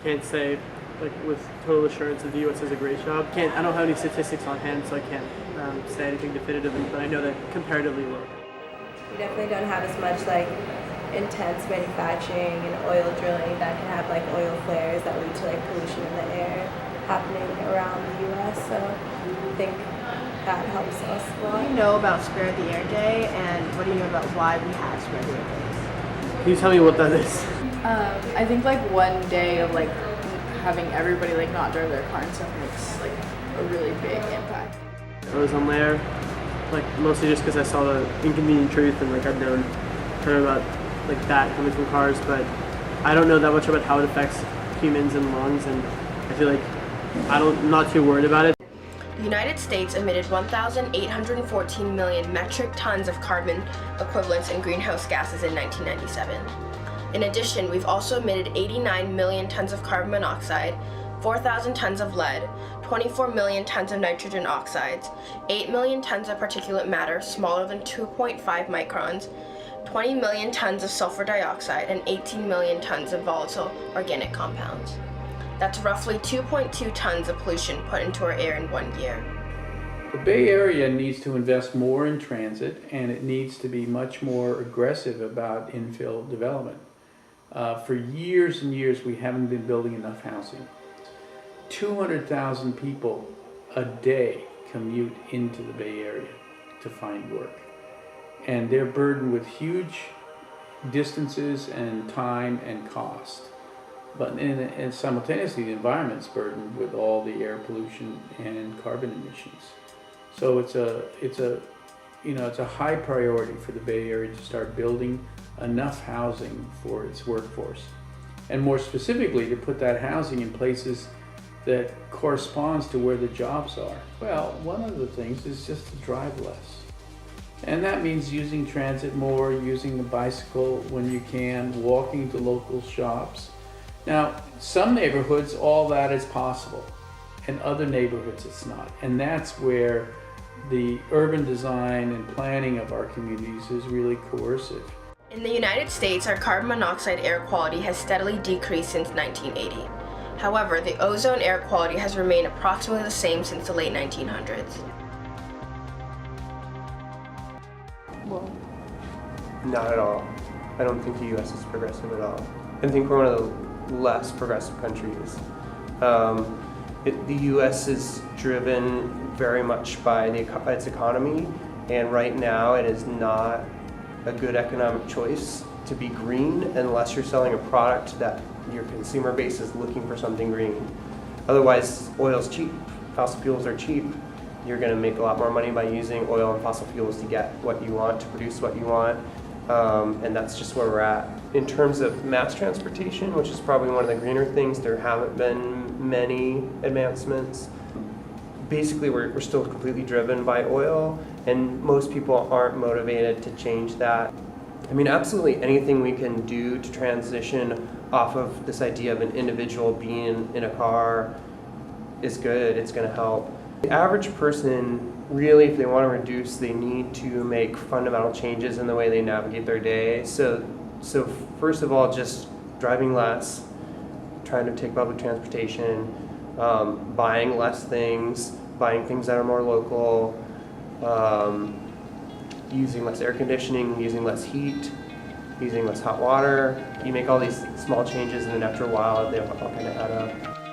can't say like with total assurance that the U.S. does a great job. I don't have any statistics on hand, so I can't say anything definitively, but I know that comparatively low. We definitely don't have as much like intense manufacturing and oil drilling that can have like oil flares that lead to like pollution in the air happening around the U.S. So I think that helps us a lot. What do you know about Spare the Air Day, and what do you know about why we have Spare the Air Days? Can you tell me what that is? I think like one day of like having everybody like not drive their car and stuff makes like a really big impact. I was on there, like mostly just because I saw the inconvenient truth and like I'd heard about like that coming from cars, but I don't know that much about how it affects humans and lungs, and I feel like I'm not too worried about it. The United States emitted 1,814 million metric tons of carbon equivalents in greenhouse gases in 1997. In addition, we've also emitted 89 million tons of carbon monoxide, 4,000 tons of lead, 24 million tons of nitrogen oxides, 8 million tons of particulate matter smaller than 2.5 microns, 20 million tons of sulfur dioxide, and 18 million tons of volatile organic compounds. That's roughly 2.2 tons of pollution put into our air in 1 year. The Bay Area needs to invest more in transit, and it needs to be much more aggressive about infill development. For years and years, we haven't been building enough housing. 200,000 people a day commute into the Bay Area to find work. And they're burdened with huge distances and time and cost. But and simultaneously, the environment's burdened with all the air pollution and carbon emissions. So it's a high priority for the Bay Area to start building enough housing for its workforce, and more specifically, to put that housing in places that corresponds to where the jobs are. Well, one of the things is just to drive less. And that means using transit more, using the bicycle when you can, walking to local shops. Now, some neighborhoods, all that is possible. In other neighborhoods, it's not. And that's where the urban design and planning of our communities is really coercive. In the United States, our carbon monoxide air quality has steadily decreased since 1980. However, the ozone air quality has remained approximately the same since the late 1900s. Well, Not at all. I don't think the U.S. is progressive at all. I think we're one of the less progressive countries. The U.S. is driven very much by its economy, and right now it is not a good economic choice to be green unless you're selling a product that your consumer base is looking for something green. Otherwise, oil's cheap, fossil fuels are cheap. You're going to make a lot more money by using oil and fossil fuels to get what you want, to produce what you want, and that's just where we're at. In terms of mass transportation, which is probably one of the greener things, there haven't been many advancements. Basically, we're still completely driven by oil, and most people aren't motivated to change that. I mean, absolutely anything we can do to transition off of this idea of an individual being in a car is good. It's going to help. The average person, really, if they want to reduce, they need to make fundamental changes in the way they navigate their day. So first of all, just driving less, trying to take public transportation, buying less things, buying things that are more local, using less air conditioning, using less heat, using less hot water. You make all these small changes, and then after a while, they all kind of add up.